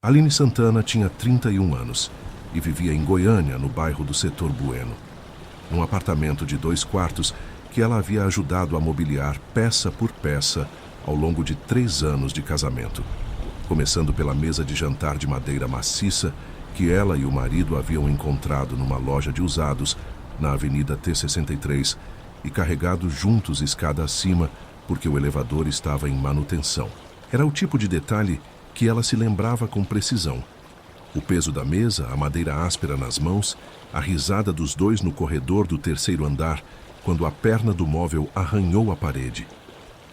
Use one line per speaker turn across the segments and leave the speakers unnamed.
Aline Santana tinha 31 anos e vivia em Goiânia, no bairro do Setor Bueno, num apartamento de 2 quartos que ela havia ajudado a mobiliar peça por peça ao longo de 3 anos de casamento, começando pela mesa de jantar de madeira maciça que ela e o marido haviam encontrado numa loja de usados na Avenida T63 e carregado juntos escada acima porque o elevador estava em manutenção. Era o tipo de detalhe que ela se lembrava com precisão. O peso da mesa, a madeira áspera nas mãos, a risada dos dois no corredor do 3º andar, quando a perna do móvel arranhou a parede.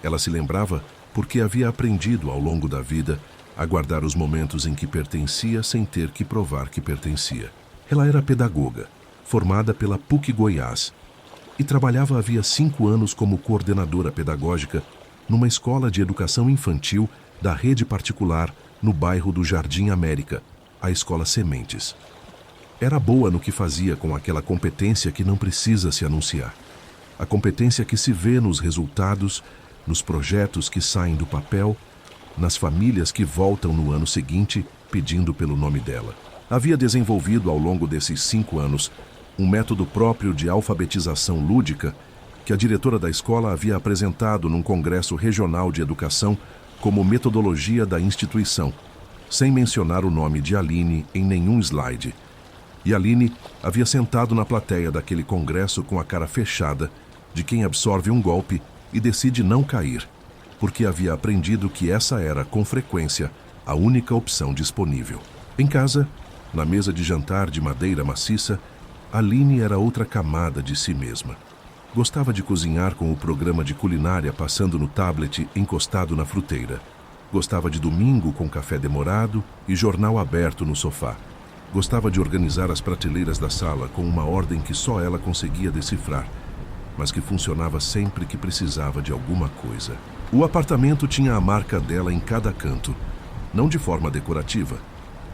Ela se lembrava porque havia aprendido ao longo da vida a guardar os momentos em que pertencia sem ter que provar que pertencia. Ela era pedagoga, formada pela PUC Goiás, e trabalhava havia 5 anos como coordenadora pedagógica numa escola de educação infantil da rede particular no bairro do Jardim América, a Escola Sementes. Era boa no que fazia com aquela competência que não precisa se anunciar. A competência que se vê nos resultados, nos projetos que saem do papel, nas famílias que voltam no ano seguinte pedindo pelo nome dela. Havia desenvolvido ao longo desses 5 anos um método próprio de alfabetização lúdica que a diretora da escola havia apresentado num congresso regional de educação como metodologia da instituição, sem mencionar o nome de Aline em nenhum slide. E Aline havia sentado na plateia daquele congresso com a cara fechada de quem absorve um golpe e decide não cair, porque havia aprendido que essa era, com frequência, a única opção disponível. Em casa, na mesa de jantar de madeira maciça, Aline era outra camada de si mesma. Gostava de cozinhar com o programa de culinária passando no tablet encostado na fruteira. Gostava de domingo com café demorado e jornal aberto no sofá. Gostava de organizar as prateleiras da sala com uma ordem que só ela conseguia decifrar, mas que funcionava sempre que precisava de alguma coisa. O apartamento tinha a marca dela em cada canto, não de forma decorativa,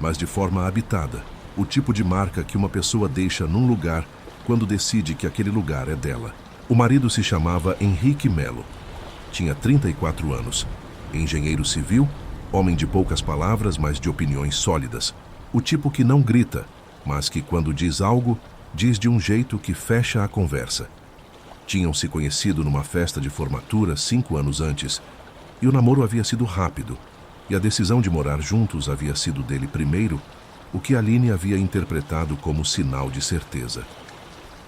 mas de forma habitada, o tipo de marca que uma pessoa deixa num lugar quando decide que aquele lugar é dela. O marido se chamava Henrique Melo. Tinha 34 anos. Engenheiro civil, homem de poucas palavras, mas de opiniões sólidas. O tipo que não grita, mas que quando diz algo, diz de um jeito que fecha a conversa. Tinham se conhecido numa festa de formatura 5 anos antes, e o namoro havia sido rápido, e a decisão de morar juntos havia sido dele primeiro, o que Aline havia interpretado como sinal de certeza.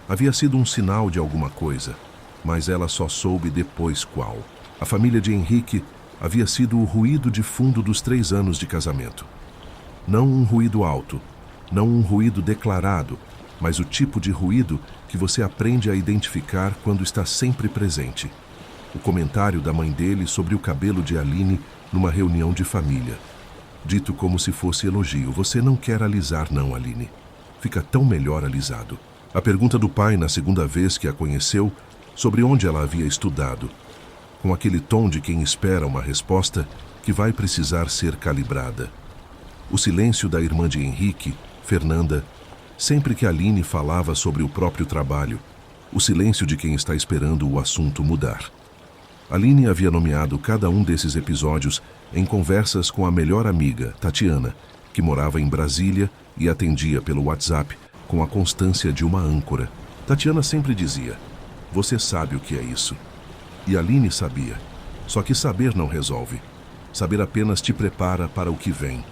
Havia sido um sinal de alguma coisa, mas ela só soube depois qual. A família de Henrique havia sido o ruído de fundo dos 3 anos de casamento. Não um ruído alto, não um ruído declarado, mas o tipo de ruído que você aprende a identificar quando está sempre presente. O comentário da mãe dele sobre o cabelo de Aline numa reunião de família. Dito como se fosse elogio: "Você não quer alisar não, Aline. Fica tão melhor alisado." A pergunta do pai na segunda vez que a conheceu sobre onde ela havia estudado, com aquele tom de quem espera uma resposta que vai precisar ser calibrada. O silêncio da irmã de Henrique, Fernanda, sempre que Aline falava sobre o próprio trabalho, o silêncio de quem está esperando o assunto mudar. Aline havia nomeado cada um desses episódios em conversas com a melhor amiga, Tatiana, que morava em Brasília e atendia pelo WhatsApp com a constância de uma âncora. Tatiana sempre dizia: "Você sabe o que é isso." E Aline sabia. Só que saber não resolve. Saber apenas te prepara para o que vem.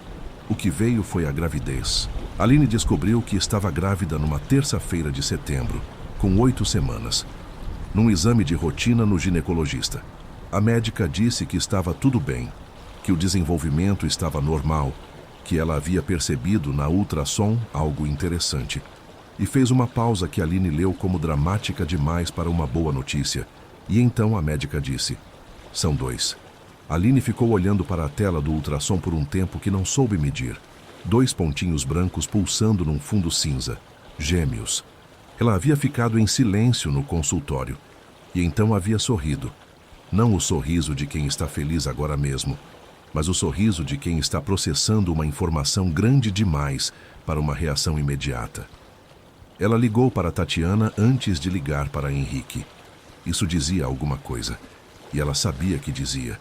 O que veio foi a gravidez. Aline descobriu que estava grávida numa terça-feira de setembro, com 8 semanas, num exame de rotina no ginecologista. A médica disse que estava tudo bem, que o desenvolvimento estava normal, que ela havia percebido na ultrassom algo interessante. E fez uma pausa que Aline leu como dramática demais para uma boa notícia. E então a médica disse: "São 2." Aline ficou olhando para a tela do ultrassom por um tempo que não soube medir. 2 pontinhos brancos pulsando num fundo cinza. Gêmeos. Ela havia ficado em silêncio no consultório. E então havia sorrido. Não o sorriso de quem está feliz agora mesmo, mas o sorriso de quem está processando uma informação grande demais para uma reação imediata. Ela ligou para Tatiana antes de ligar para Henrique. Isso dizia alguma coisa, e ela sabia que dizia.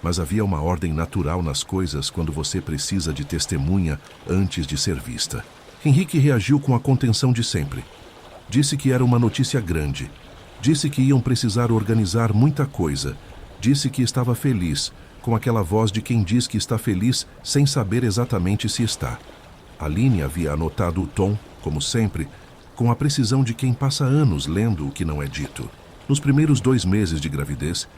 Mas havia uma ordem natural nas coisas quando você precisa de testemunha antes de ser vista. Henrique reagiu com a contenção de sempre. Disse que era uma notícia grande. Disse que iam precisar organizar muita coisa. Disse que estava feliz, com aquela voz de quem diz que está feliz sem saber exatamente se está. Aline havia anotado o tom, como sempre, com a precisão de quem passa anos lendo o que não é dito. Nos primeiros 2 meses de gravidez,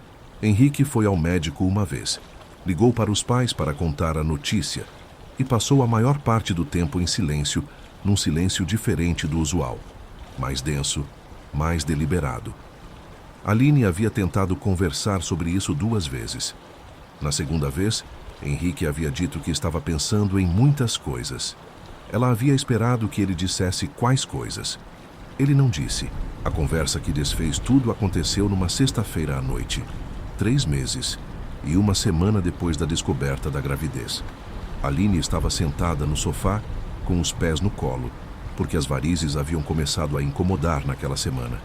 Henrique foi ao médico uma vez. Ligou para os pais para contar a notícia e passou a maior parte do tempo em silêncio, num silêncio diferente do usual. Mais denso, mais deliberado. Aline havia tentado conversar sobre isso 2 vezes. Na segunda vez, Henrique havia dito que estava pensando em muitas coisas. Ela havia esperado que ele dissesse quais coisas. Ele não disse. A conversa que desfez tudo aconteceu numa sexta-feira à noite. 3 meses e 1 semana depois da descoberta da gravidez. Aline estava sentada no sofá, com os pés no colo, porque as varizes haviam começado a incomodar naquela semana.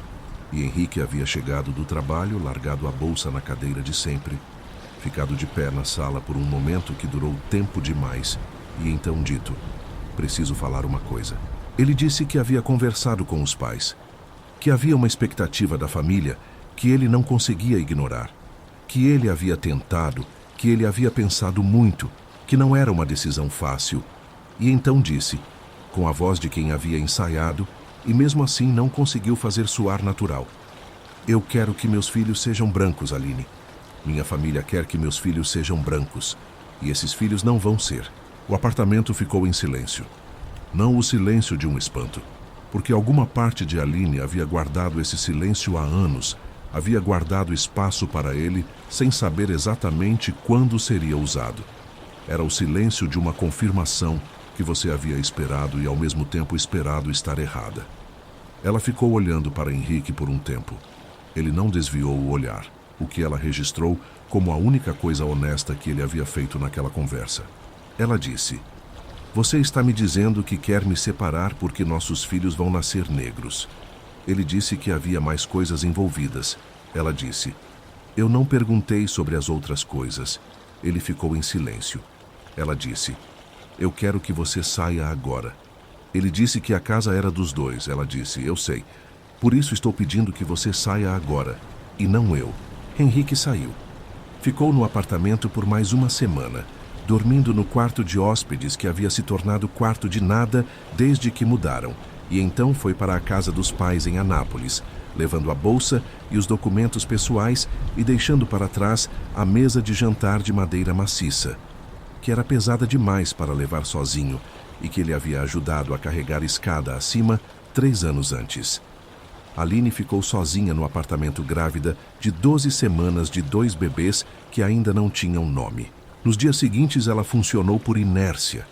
E Henrique havia chegado do trabalho, largado a bolsa na cadeira de sempre, ficado de pé na sala por um momento que durou tempo demais, e então dito: preciso falar uma coisa. Ele disse que havia conversado com os pais, que havia uma expectativa da família que ele não conseguia ignorar, que ele havia tentado, que ele havia pensado muito, que não era uma decisão fácil. E então disse, com a voz de quem havia ensaiado, e mesmo assim não conseguiu fazer soar natural: eu quero que meus filhos sejam brancos, Aline. Minha família quer que meus filhos sejam brancos, e esses filhos não vão ser. O apartamento ficou em silêncio. Não o silêncio de um espanto, porque alguma parte de Aline havia guardado esse silêncio há anos, havia guardado espaço para ele sem saber exatamente quando seria usado. Era o silêncio de uma confirmação que você havia esperado e ao mesmo tempo esperado estar errada. Ela ficou olhando para Henrique por um tempo. Ele não desviou o olhar, o que ela registrou como a única coisa honesta que ele havia feito naquela conversa. Ela disse: você está me dizendo que quer me separar porque nossos filhos vão nascer negros. Ele disse que havia mais coisas envolvidas. Ela disse: eu não perguntei sobre as outras coisas. Ele ficou em silêncio. Ela disse: eu quero que você saia agora. Ele disse que a casa era dos dois. Ela disse: eu sei. Por isso estou pedindo que você saia agora, e não eu. Henrique saiu. Ficou no apartamento por mais 1 semana, dormindo no quarto de hóspedes que havia se tornado quarto de nada desde que mudaram, e então foi para a casa dos pais em Anápolis, levando a bolsa e os documentos pessoais e deixando para trás a mesa de jantar de madeira maciça, que era pesada demais para levar sozinho e que ele havia ajudado a carregar escada acima 3 anos antes. Aline ficou sozinha no apartamento grávida de 12 semanas de 2 bebês que ainda não tinham nome. Nos dias seguintes ela funcionou por inércia.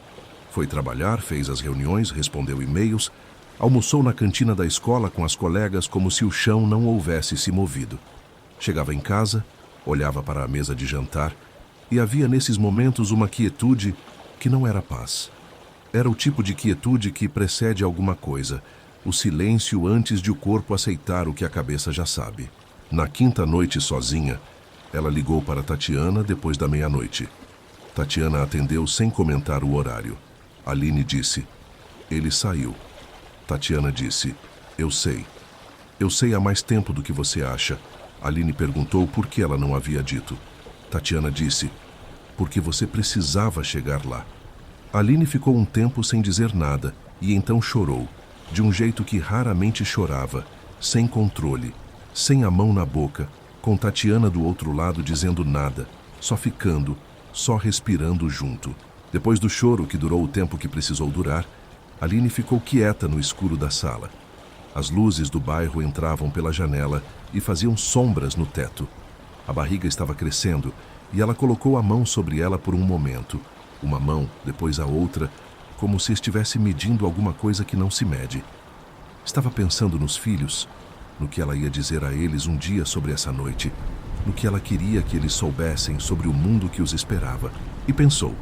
Foi trabalhar, fez as reuniões, respondeu e-mails, almoçou na cantina da escola com as colegas como se o chão não houvesse se movido. Chegava em casa, olhava para a mesa de jantar e havia nesses momentos uma quietude que não era paz. Era o tipo de quietude que precede alguma coisa, o silêncio antes de o corpo aceitar o que a cabeça já sabe. Na 5ª noite sozinha, ela ligou para Tatiana depois da meia-noite. Tatiana atendeu sem comentar o horário. Aline disse: ele saiu. Tatiana disse: eu sei. Eu sei há mais tempo do que você acha. Aline perguntou por que ela não havia dito. Tatiana disse: porque você precisava chegar lá. Aline ficou um tempo sem dizer nada e então chorou, de um jeito que raramente chorava, sem controle, sem a mão na boca, com Tatiana do outro lado dizendo nada, só ficando, só respirando junto. Depois do choro, que durou o tempo que precisou durar, Aline ficou quieta no escuro da sala. As luzes do bairro entravam pela janela e faziam sombras no teto. A barriga estava crescendo e ela colocou a mão sobre ela por um momento, uma mão, depois a outra, como se estivesse medindo alguma coisa que não se mede. Estava pensando nos filhos, no que ela ia dizer a eles um dia sobre essa noite, no que ela queria que eles soubessem sobre o mundo que os esperava, e pensou,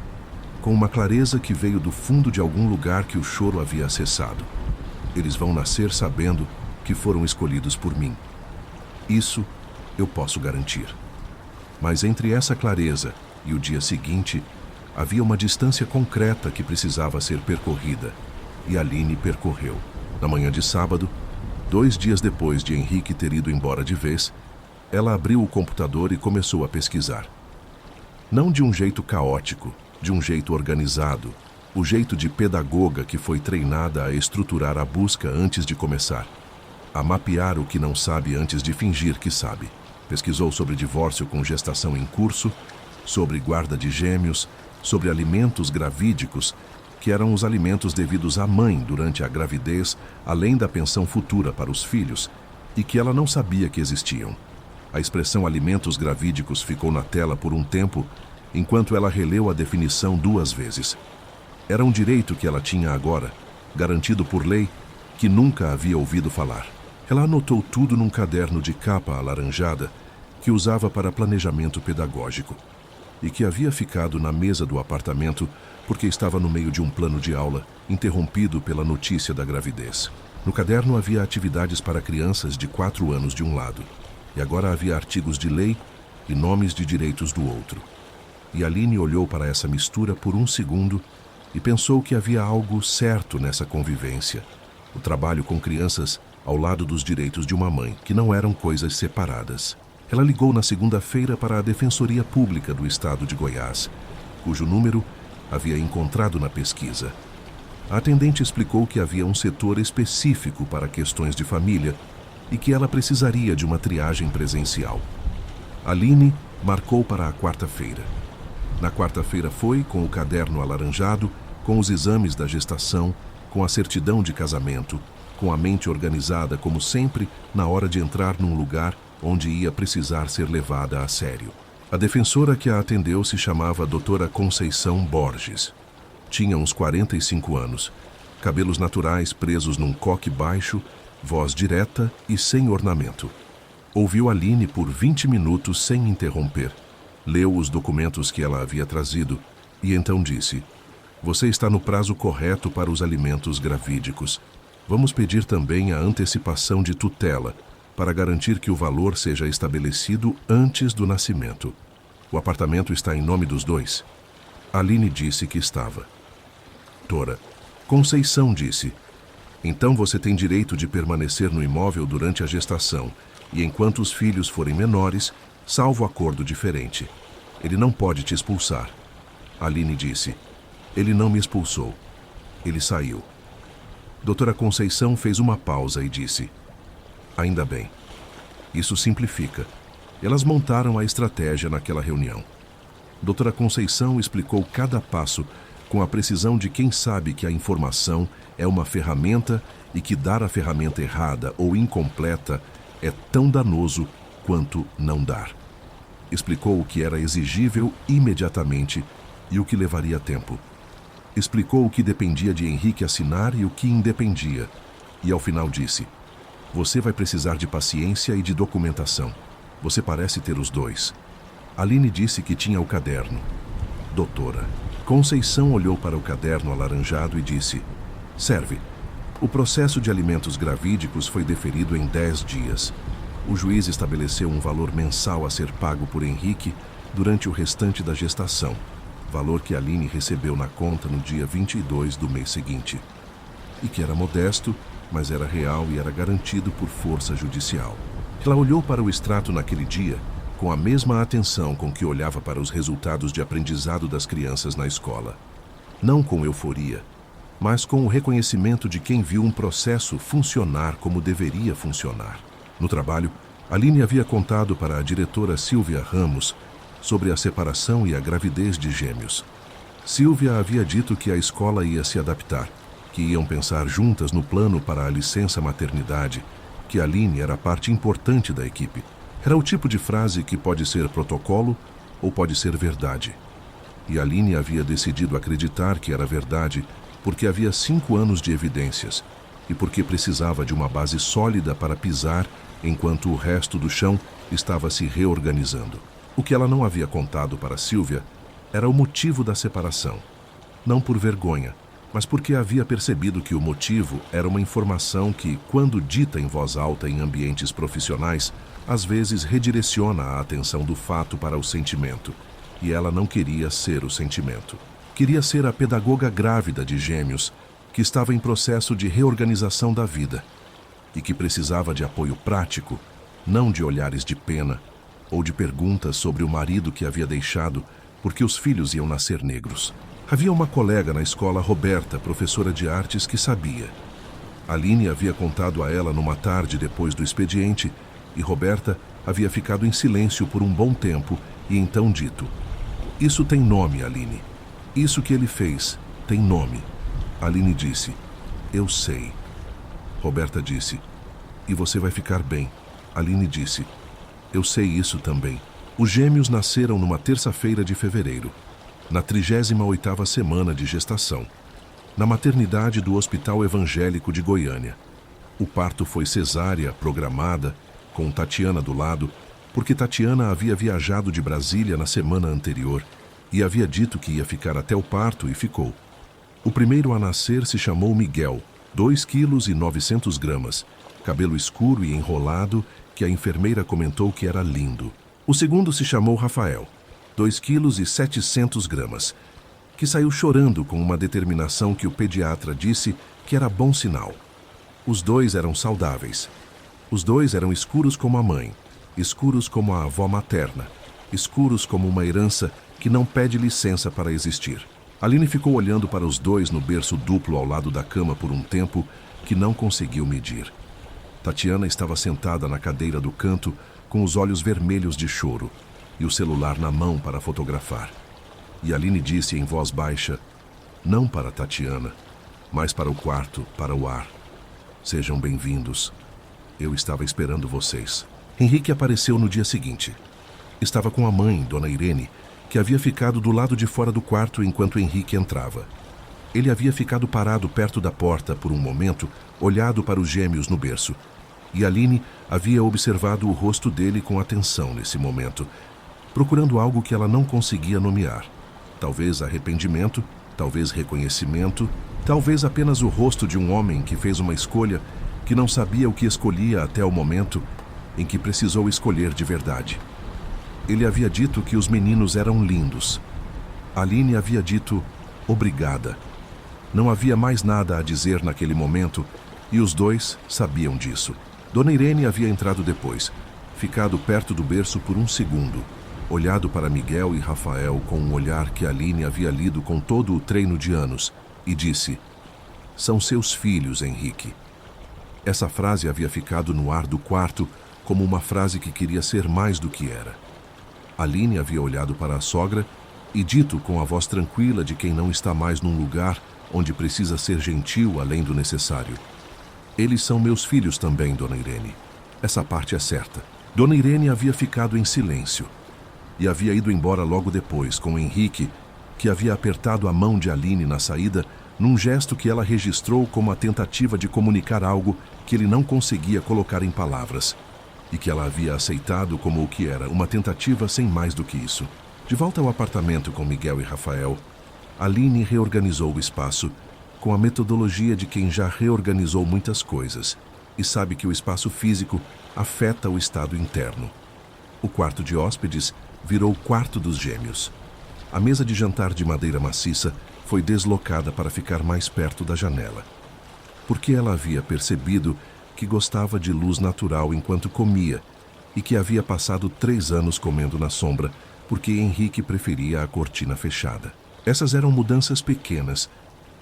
com uma clareza que veio do fundo de algum lugar que o choro havia acessado: eles vão nascer sabendo que foram escolhidos por mim. Isso eu posso garantir. Mas entre essa clareza e o dia seguinte, havia uma distância concreta que precisava ser percorrida, e Aline percorreu. Na manhã de sábado, 2 dias depois de Henrique ter ido embora de vez, ela abriu o computador e começou a pesquisar. Não de um jeito caótico, de um jeito organizado, o jeito de pedagoga que foi treinada a estruturar a busca antes de começar, a mapear o que não sabe antes de fingir que sabe. Pesquisou sobre divórcio com gestação em curso, sobre guarda de gêmeos, sobre alimentos gravídicos, que eram os alimentos devidos à mãe durante a gravidez, além da pensão futura para os filhos, e que ela não sabia que existiam. A expressão alimentos gravídicos ficou na tela por um tempo, enquanto ela releu a definição 2 vezes. Era um direito que ela tinha agora, garantido por lei, que nunca havia ouvido falar. Ela anotou tudo num caderno de capa alaranjada que usava para planejamento pedagógico e que havia ficado na mesa do apartamento porque estava no meio de um plano de aula, interrompido pela notícia da gravidez. No caderno havia atividades para crianças de 4 anos de um lado, e agora havia artigos de lei e nomes de direitos do outro. E Aline olhou para essa mistura por um segundo e pensou que havia algo certo nessa convivência. O trabalho com crianças ao lado dos direitos de uma mãe, que não eram coisas separadas. Ela ligou na segunda-feira para a Defensoria Pública do Estado de Goiás, cujo número havia encontrado na pesquisa. A atendente explicou que havia um setor específico para questões de família e que ela precisaria de uma triagem presencial. Aline marcou para a quarta-feira. Na quarta-feira foi, com o caderno alaranjado, com os exames da gestação, com a certidão de casamento, com a mente organizada como sempre na hora de entrar num lugar onde ia precisar ser levada a sério. A defensora que a atendeu se chamava Doutora Conceição Borges. Tinha uns 45 anos, cabelos naturais presos num coque baixo, voz direta e sem ornamento. Ouviu Aline por 20 minutos sem interromper. Leu os documentos que ela havia trazido e então disse: "Você está no prazo correto para os alimentos gravídicos. Vamos pedir também a antecipação de tutela, para garantir que o valor seja estabelecido antes do nascimento. O apartamento está em nome dos dois?" Aline disse que estava. Doutora Conceição disse: "Então você tem direito de permanecer no imóvel durante a gestação e enquanto os filhos forem menores, salvo acordo diferente. Ele não pode te expulsar." Aline disse: "Ele não me expulsou. Ele saiu." Doutora Conceição fez uma pausa e disse: "Ainda bem. Isso simplifica." Elas montaram a estratégia naquela reunião. Doutora Conceição explicou cada passo com a precisão de quem sabe que a informação é uma ferramenta e que dar a ferramenta errada ou incompleta é tão danoso quanto não dar. Explicou o que era exigível imediatamente e o que levaria tempo. Explicou o que dependia de Henrique assinar e o que independia. E ao final disse: "Você vai precisar de paciência e de documentação. Você parece ter os dois." Aline disse que tinha o caderno. Doutora Conceição olhou para o caderno alaranjado e disse: "Serve. O processo de alimentos gravídicos foi deferido em 10 dias. O juiz estabeleceu um valor mensal a ser pago por Henrique durante o restante da gestação, valor que Aline recebeu na conta no dia 22 do mês seguinte, e que era modesto, mas era real e era garantido por força judicial." Ela olhou para o extrato naquele dia com a mesma atenção com que olhava para os resultados de aprendizado das crianças na escola. Não com euforia, mas com o reconhecimento de quem viu um processo funcionar como deveria funcionar. No trabalho, Aline havia contado para a diretora Silvia Ramos sobre a separação e a gravidez de gêmeos. Silvia havia dito que a escola ia se adaptar, que iam pensar juntas no plano para a licença maternidade, que Aline era parte importante da equipe. Era o tipo de frase que pode ser protocolo ou pode ser verdade. E Aline havia decidido acreditar que era verdade porque havia 5 anos de evidências e porque precisava de uma base sólida para pisar enquanto o resto do chão estava se reorganizando. O que ela não havia contado para Silvia era o motivo da separação. Não por vergonha, mas porque havia percebido que o motivo era uma informação que, quando dita em voz alta em ambientes profissionais, às vezes redireciona a atenção do fato para o sentimento, e ela não queria ser o sentimento. Queria ser a pedagoga grávida de gêmeos, que estava em processo de reorganização da vida, e que precisava de apoio prático, não de olhares de pena, ou de perguntas sobre o marido que havia deixado, porque os filhos iam nascer negros. Havia uma colega na escola, Roberta, professora de artes, que sabia. Aline havia contado a ela numa tarde depois do expediente, e Roberta havia ficado em silêncio por um bom tempo e então dito: "Isso tem nome, Aline. Isso que ele fez tem nome." Aline disse: "Eu sei." Roberta disse: "E você vai ficar bem." Aline disse: "Eu sei isso também." Os gêmeos nasceram numa terça-feira de fevereiro, na 38ª semana de gestação, na maternidade do Hospital Evangélico de Goiânia. O parto foi cesárea, programada, com Tatiana do lado, porque Tatiana havia viajado de Brasília na semana anterior e havia dito que ia ficar até o parto e ficou. O primeiro a nascer se chamou Miguel, 2,9 kg, cabelo escuro e enrolado, que a enfermeira comentou que era lindo. O segundo se chamou Rafael, 2,7 kg, que saiu chorando com uma determinação que o pediatra disse que era bom sinal. Os dois eram saudáveis. Os dois eram escuros como a mãe, escuros como a avó materna, escuros como uma herança que não pede licença para existir. Aline ficou olhando para os dois no berço duplo ao lado da cama por um tempo que não conseguiu medir. Tatiana estava sentada na cadeira do canto com os olhos vermelhos de choro e o celular na mão para fotografar. E Aline disse em voz baixa, não para Tatiana, mas para o quarto, para o ar: "Sejam bem-vindos. Eu estava esperando vocês." Henrique apareceu no dia seguinte. Estava com a mãe, Dona Irene, que havia ficado do lado de fora do quarto enquanto Henrique entrava. Ele havia ficado parado perto da porta por um momento, olhado para os gêmeos no berço. E Aline havia observado o rosto dele com atenção nesse momento, procurando algo que ela não conseguia nomear. Talvez arrependimento, talvez reconhecimento, talvez apenas o rosto de um homem que fez uma escolha que não sabia o que escolhia até o momento em que precisou escolher de verdade. Ele havia dito que os meninos eram lindos. Aline havia dito obrigada. Não havia mais nada a dizer naquele momento e os dois sabiam disso. Dona Irene havia entrado depois, ficado perto do berço por um segundo, olhado para Miguel e Rafael com um olhar que Aline havia lido com todo o treino de anos, e disse: "São seus filhos, Henrique." Essa frase havia ficado no ar do quarto como uma frase que queria ser mais do que era. Aline havia olhado para a sogra e dito com a voz tranquila de quem não está mais num lugar onde precisa ser gentil além do necessário: "Eles são meus filhos também, Dona Irene. Essa parte é certa." Dona Irene havia ficado em silêncio e havia ido embora logo depois, com Henrique, que havia apertado a mão de Aline na saída, num gesto que ela registrou como a tentativa de comunicar algo que ele não conseguia colocar em palavras, e que ela havia aceitado como o que era, uma tentativa sem mais do que isso. De volta ao apartamento com Miguel e Rafael, Aline reorganizou o espaço com a metodologia de quem já reorganizou muitas coisas e sabe que o espaço físico afeta o estado interno. O quarto de hóspedes virou o quarto dos gêmeos. A mesa de jantar de madeira maciça foi deslocada para ficar mais perto da janela, porque ela havia percebido que gostava de luz natural enquanto comia e que havia passado 3 anos comendo na sombra porque Henrique preferia a cortina fechada. Essas eram mudanças pequenas,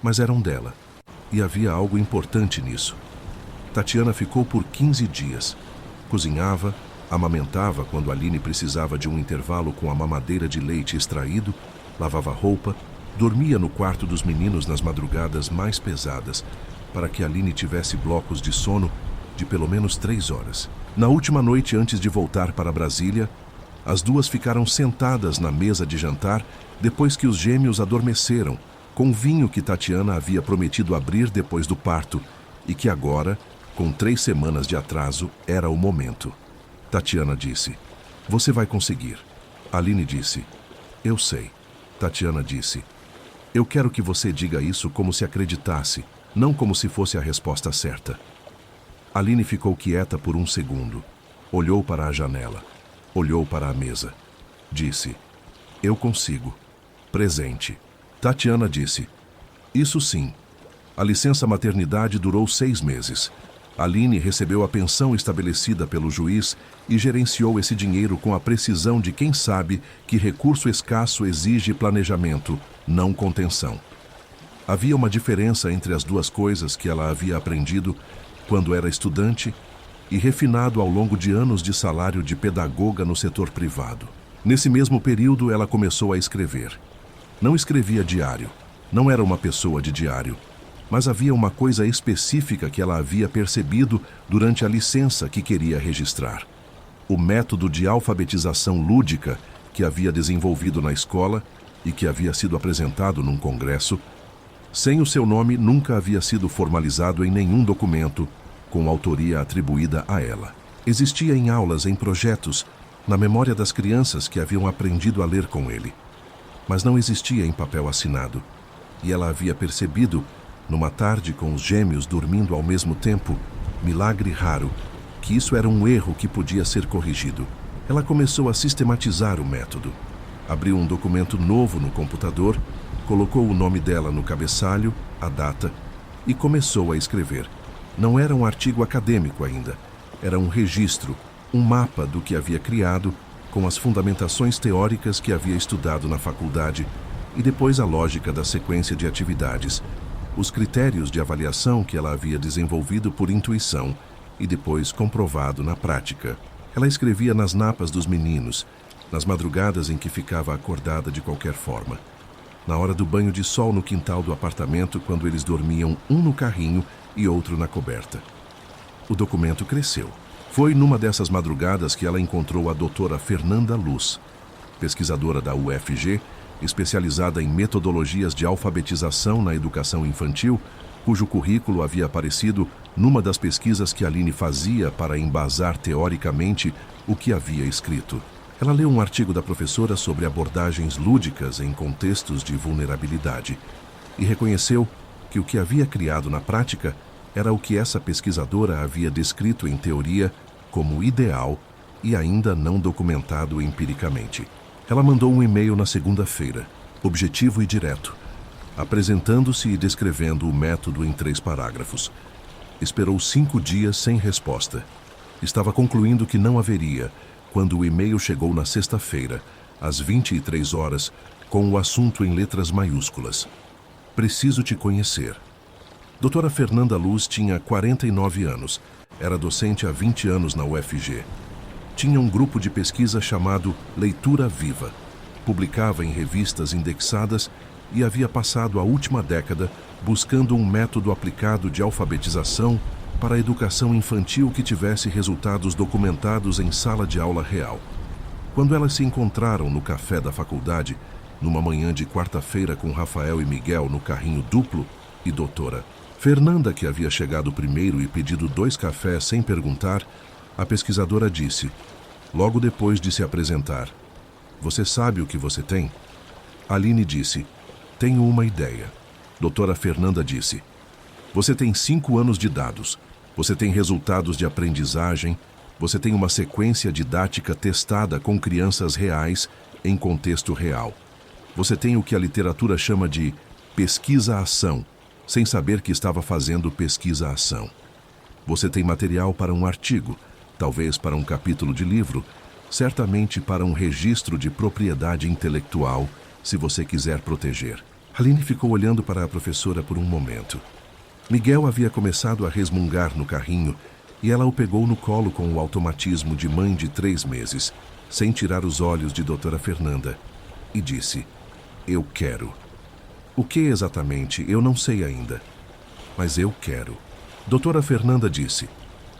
mas eram dela, e havia algo importante nisso. Tatiana ficou por 15 dias. Cozinhava, amamentava quando Aline precisava de um intervalo com a mamadeira de leite extraído, lavava roupa, dormia no quarto dos meninos nas madrugadas mais pesadas, para que Aline tivesse blocos de sono de pelo menos 3 horas. Na última noite antes de voltar para Brasília, as duas ficaram sentadas na mesa de jantar depois que os gêmeos adormeceram, com vinho que Tatiana havia prometido abrir depois do parto e que agora, com 3 semanas de atraso, era o momento. Tatiana disse: "Você vai conseguir." Aline disse: "Eu sei." Tatiana disse: Eu quero que você diga isso como se acreditasse, não como se fosse a resposta certa. Aline ficou quieta por um segundo. Olhou para a janela. Olhou para a mesa. Disse: eu consigo. Presente. Tatiana disse: isso sim. A licença maternidade durou 6 meses. Aline recebeu a pensão estabelecida pelo juiz e gerenciou esse dinheiro com a precisão de quem sabe que recurso escasso exige planejamento, não contenção. Havia uma diferença entre as duas coisas que ela havia aprendido quando era estudante e refinado ao longo de anos de salário de pedagoga no setor privado. Nesse mesmo período, ela começou a escrever. Não escrevia diário, não era uma pessoa de diário, mas havia uma coisa específica que ela havia percebido durante a licença que queria registrar. O método de alfabetização lúdica que havia desenvolvido na escola e que havia sido apresentado num congresso, sem o seu nome, nunca havia sido formalizado em nenhum documento com autoria atribuída a ela. Existia em aulas, em projetos, na memória das crianças que haviam aprendido a ler com ele, mas não existia em papel assinado, e ela havia percebido, numa tarde com os gêmeos dormindo ao mesmo tempo, milagre raro, que isso era um erro que podia ser corrigido. Ela começou a sistematizar o método. Abriu um documento novo no computador, colocou o nome dela no cabeçalho, a data, e começou a escrever. Não era um artigo acadêmico ainda, era um registro, um mapa do que havia criado, com as fundamentações teóricas que havia estudado na faculdade e depois a lógica da sequência de atividades, os critérios de avaliação que ela havia desenvolvido por intuição e depois comprovado na prática. Ela escrevia nas napas dos meninos, nas madrugadas em que ficava acordada de qualquer forma, na hora do banho de sol no quintal do apartamento, quando eles dormiam um no carrinho e outro na coberta. O documento cresceu. Foi numa dessas madrugadas que ela encontrou a doutora Fernanda Luz, pesquisadora da UFG, especializada em metodologias de alfabetização na educação infantil, cujo currículo havia aparecido numa das pesquisas que Aline fazia para embasar teoricamente o que havia escrito. Ela leu um artigo da professora sobre abordagens lúdicas em contextos de vulnerabilidade e reconheceu que o que havia criado na prática era o que essa pesquisadora havia descrito em teoria como ideal e ainda não documentado empiricamente. Ela mandou um e-mail na segunda-feira, objetivo e direto, apresentando-se e descrevendo o método em 3 parágrafos. Esperou 5 dias sem resposta. Estava concluindo que não haveria, quando o e-mail chegou na sexta-feira, às 23 horas, com o assunto em letras maiúsculas. Preciso te conhecer. Doutora Fernanda Luz tinha 49 anos, era docente há 20 anos na UFG. Tinha um grupo de pesquisa chamado Leitura Viva. Publicava em revistas indexadas e havia passado a última década buscando um método aplicado de alfabetização para a educação infantil que tivesse resultados documentados em sala de aula real. Quando elas se encontraram no café da faculdade, numa manhã de quarta-feira com Rafael e Miguel no carrinho duplo, e doutora Fernanda, que havia chegado primeiro e pedido 2 cafés sem perguntar, a pesquisadora disse, logo depois de se apresentar: você sabe o que você tem? Aline disse: tenho uma ideia. Doutora Fernanda disse: você tem 5 anos de dados, você tem resultados de aprendizagem, você tem uma sequência didática testada com crianças reais em contexto real. Você tem o que a literatura chama de pesquisa-ação, sem saber que estava fazendo pesquisa-ação. Você tem material para um artigo, talvez para um capítulo de livro, certamente para um registro de propriedade intelectual, se você quiser proteger. Aline ficou olhando para a professora por um momento. Miguel havia começado a resmungar no carrinho e ela o pegou no colo com o automatismo de mãe de 3 meses, sem tirar os olhos de doutora Fernanda, e disse: eu quero. O que exatamente, eu não sei ainda, mas eu quero. Doutora Fernanda disse: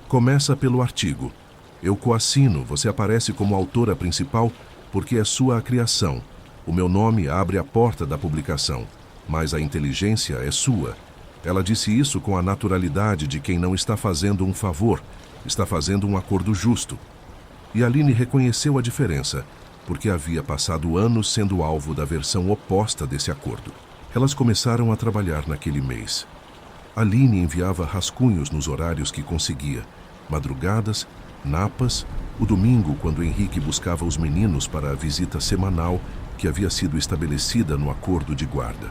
começa pelo artigo. Eu coassino, você aparece como autora principal porque é sua a criação. O meu nome abre a porta da publicação, mas a inteligência é sua. Ela disse isso com a naturalidade de quem não está fazendo um favor, está fazendo um acordo justo. E Aline reconheceu a diferença, porque havia passado anos sendo alvo da versão oposta desse acordo. Elas começaram a trabalhar naquele mês. Aline enviava rascunhos nos horários que conseguia, madrugadas, napas, o domingo, quando Henrique buscava os meninos para a visita semanal que havia sido estabelecida no acordo de guarda.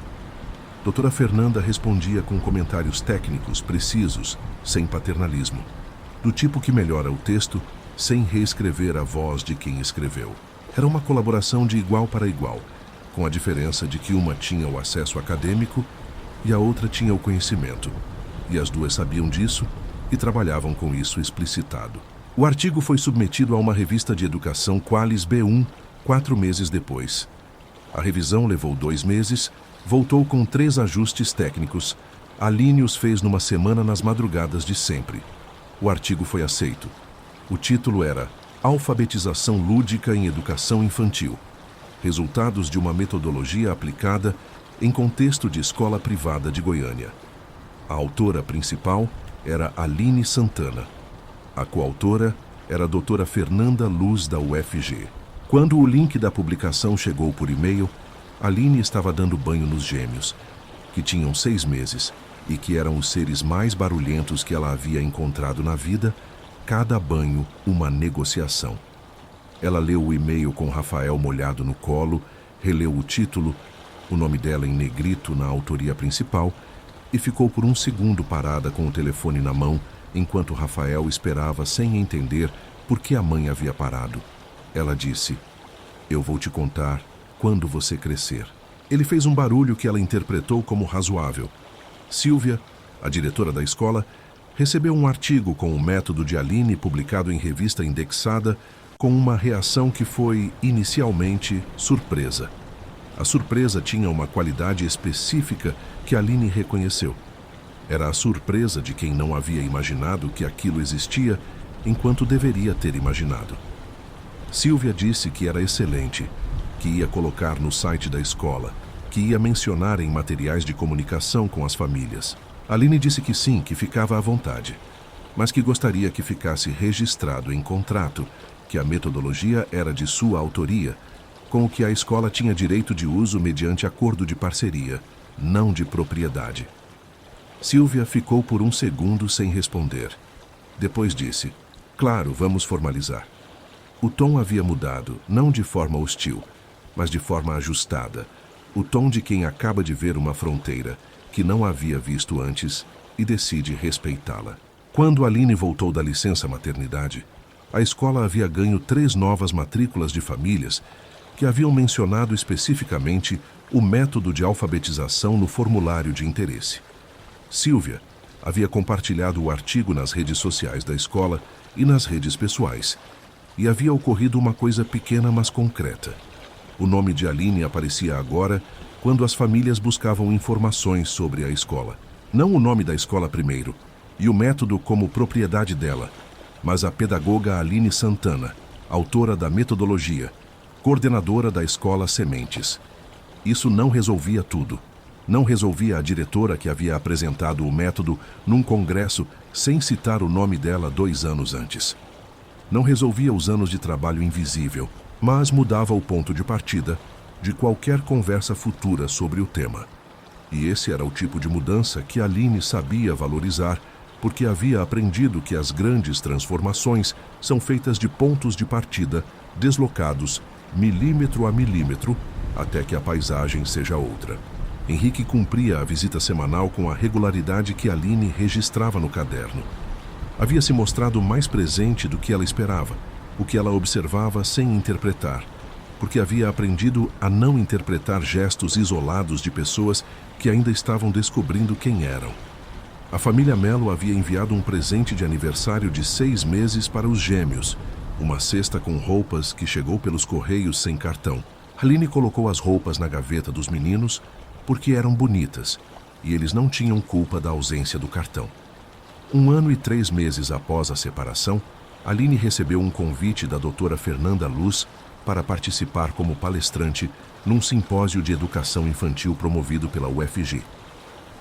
Doutora Fernanda respondia com comentários técnicos precisos, sem paternalismo, do tipo que melhora o texto sem reescrever a voz de quem escreveu. Era uma colaboração de igual para igual, com a diferença de que uma tinha o acesso acadêmico e a outra tinha o conhecimento, e as duas sabiam disso e trabalhavam com isso explicitado. O artigo foi submetido a uma revista de educação Qualis B1 4 meses depois. A revisão levou 2 meses, voltou com 3 ajustes técnicos. Aline os fez numa semana nas madrugadas de sempre. O artigo foi aceito. O título era Alfabetização Lúdica em Educação Infantil. Resultados de uma metodologia aplicada em contexto de escola privada de Goiânia. A autora principal era Aline Santana. A coautora era a doutora Fernanda Luz, da UFG. Quando o link da publicação chegou por e-mail, Aline estava dando banho nos gêmeos, que tinham 6 meses e que eram os seres mais barulhentos que ela havia encontrado na vida, cada banho uma negociação. Ela leu o e-mail com Rafael molhado no colo, releu o título, o nome dela em negrito na autoria principal, e ficou por um segundo parada com o telefone na mão, enquanto Rafael esperava sem entender por que a mãe havia parado. Ela disse: "Eu vou te contar quando você crescer." Ele fez um barulho que ela interpretou como razoável. Silvia, a diretora da escola, recebeu um artigo com o método de Aline publicado em revista indexada, com uma reação que foi, inicialmente, surpresa. A surpresa tinha uma qualidade específica que Aline reconheceu. Era a surpresa de quem não havia imaginado que aquilo existia, enquanto deveria ter imaginado. Silvia disse que era excelente, que ia colocar no site da escola, que ia mencionar em materiais de comunicação com as famílias. Aline disse que sim, que ficava à vontade, mas que gostaria que ficasse registrado em contrato que a metodologia era de sua autoria, com o que a escola tinha direito de uso mediante acordo de parceria, não de propriedade. Silvia ficou por um segundo sem responder. Depois disse: "Claro, vamos formalizar." O tom havia mudado, não de forma hostil, mas de forma ajustada, o tom de quem acaba de ver uma fronteira que não havia visto antes e decide respeitá-la. Quando Aline voltou da licença maternidade, a escola havia ganho 3 novas matrículas de famílias que haviam mencionado especificamente o método de alfabetização no formulário de interesse. Silvia havia compartilhado o artigo nas redes sociais da escola e nas redes pessoais, e havia ocorrido uma coisa pequena, mas concreta. O nome de Aline aparecia agora quando as famílias buscavam informações sobre a escola. Não o nome da escola primeiro, e o método como propriedade dela, mas a pedagoga Aline Santana, autora da metodologia, coordenadora da escola Sementes. Isso não resolvia tudo. Não resolvia a diretora que havia apresentado o método num congresso sem citar o nome dela 2 anos antes. Não resolvia os anos de trabalho invisível, mas mudava o ponto de partida de qualquer conversa futura sobre o tema. E esse era o tipo de mudança que Aline sabia valorizar, porque havia aprendido que as grandes transformações são feitas de pontos de partida deslocados milímetro a milímetro até que a paisagem seja outra. Henrique cumpria a visita semanal com a regularidade que Aline registrava no caderno. Havia se mostrado mais presente do que ela esperava, o que ela observava sem interpretar, porque havia aprendido a não interpretar gestos isolados de pessoas que ainda estavam descobrindo quem eram. A família Melo havia enviado um presente de aniversário de 6 meses para os gêmeos, uma cesta com roupas que chegou pelos correios sem cartão. Aline colocou as roupas na gaveta dos meninos porque eram bonitas e eles não tinham culpa da ausência do cartão. 1 ano e 3 meses após a separação, Aline recebeu um convite da doutora Fernanda Luz para participar como palestrante num simpósio de educação infantil promovido pela UFG,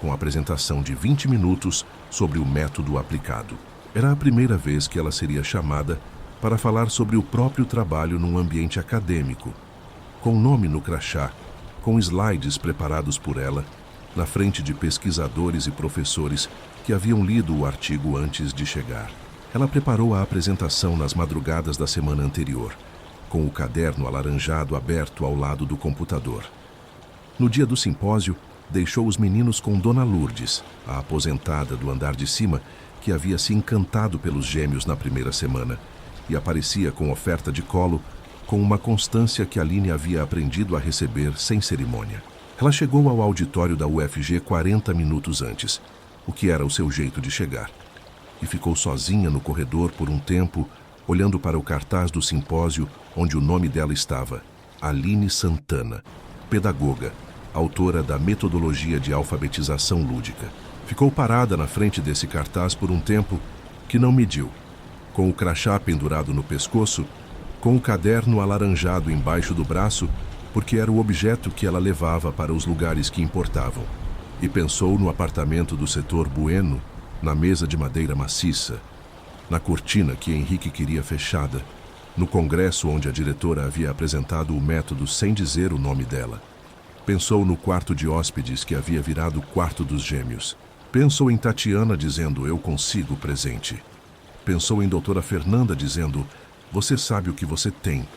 com apresentação de 20 minutos sobre o método aplicado. Era a primeira vez que ela seria chamada para falar sobre o próprio trabalho num ambiente acadêmico, com nome no crachá, com slides preparados por ela, na frente de pesquisadores e professores que haviam lido o artigo antes de chegar. Ela preparou a apresentação nas madrugadas da semana anterior, com o caderno alaranjado aberto ao lado do computador. No dia do simpósio, deixou os meninos com Dona Lourdes, a aposentada do andar de cima, que havia se encantado pelos gêmeos na primeira semana e aparecia com oferta de colo, com uma constância que Aline havia aprendido a receber sem cerimônia. Ela chegou ao auditório da UFG 40 minutos antes, o que era o seu jeito de chegar, e ficou sozinha no corredor por um tempo, olhando para o cartaz do simpósio onde o nome dela estava: Aline Santana, pedagoga, autora da metodologia de alfabetização lúdica. Ficou parada na frente desse cartaz por um tempo que não mediu, com o crachá pendurado no pescoço, com o caderno alaranjado embaixo do braço, porque era o objeto que ela levava para os lugares que importavam. E pensou no apartamento do setor Bueno, na mesa de madeira maciça, na cortina que Henrique queria fechada, no congresso onde a diretora havia apresentado o método sem dizer o nome dela. Pensou no quarto de hóspedes que havia virado o quarto dos gêmeos. Pensou em Tatiana dizendo: eu consigo presente. Pensou em doutora Fernanda dizendo: você sabe o que você tem.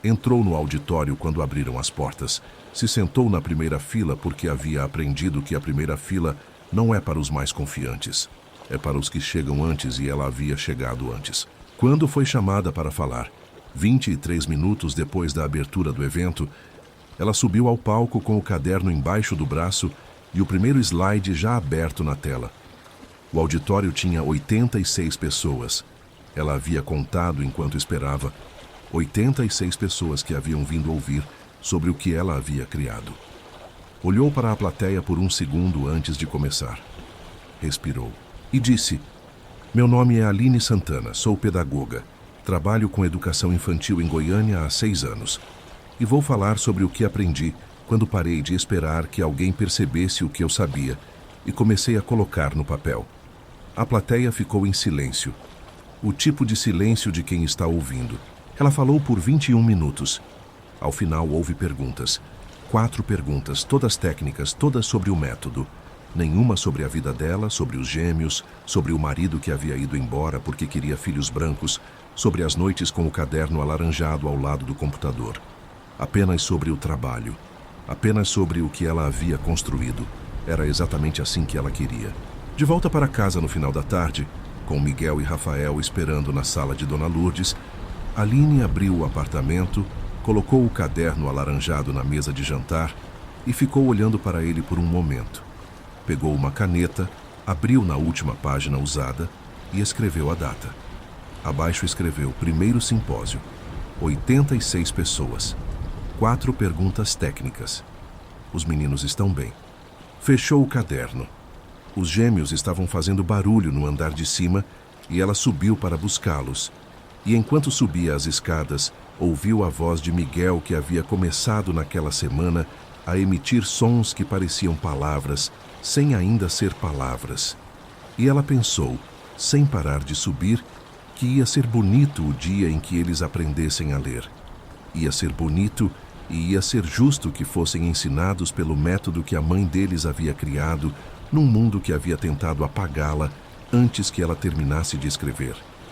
Entrou no auditório quando abriram as portas. Se sentou na primeira fila porque havia aprendido que a primeira fila não é para os mais confiantes. É para os que chegam antes e ela havia chegado antes. Quando foi chamada para falar, 23 minutos depois da abertura do evento, ela subiu ao palco com o caderno embaixo do braço e o primeiro slide já aberto na tela. O auditório tinha 86 pessoas. Ela havia contado enquanto esperava. 86 pessoas que haviam vindo ouvir sobre o que ela havia criado. Olhou para a plateia por um segundo antes de começar. Respirou e disse: meu nome é Aline Santana, sou pedagoga. Trabalho com educação infantil em Goiânia há 6 anos. E vou falar sobre o que aprendi quando parei de esperar que alguém percebesse o que eu sabia e comecei a colocar no papel. A plateia ficou em silêncio. O tipo de silêncio de quem está ouvindo. Ela falou por 21 minutos. Ao final houve perguntas. 4 perguntas, todas técnicas, todas sobre o método. Nenhuma sobre a vida dela, sobre os gêmeos, sobre o marido que havia ido embora porque queria filhos brancos, sobre as noites com o caderno alaranjado ao lado do computador. Apenas sobre o trabalho. Apenas sobre o que ela havia construído. Era exatamente assim que ela queria. De volta para casa no final da tarde, com Miguel e Rafael esperando na sala de Dona Lourdes, Aline abriu o apartamento, colocou o caderno alaranjado na mesa de jantar e ficou olhando para ele por um momento. Pegou uma caneta, abriu na última página usada e escreveu a data. Abaixo escreveu: primeiro simpósio, 86 pessoas, 4 perguntas técnicas. Os meninos estão bem. Fechou o caderno. Os gêmeos estavam fazendo barulho no andar de cima e ela subiu para buscá-los. E enquanto subia as escadas, ouviu a voz de Miguel, que havia começado naquela semana a emitir sons que pareciam palavras, sem ainda ser palavras. E ela pensou, sem parar de subir, que ia ser bonito o dia em que eles aprendessem a ler. Ia ser bonito e ia ser justo que fossem ensinados pelo método que a mãe deles havia criado num mundo que havia tentado apagá-la antes que ela terminasse de escrever.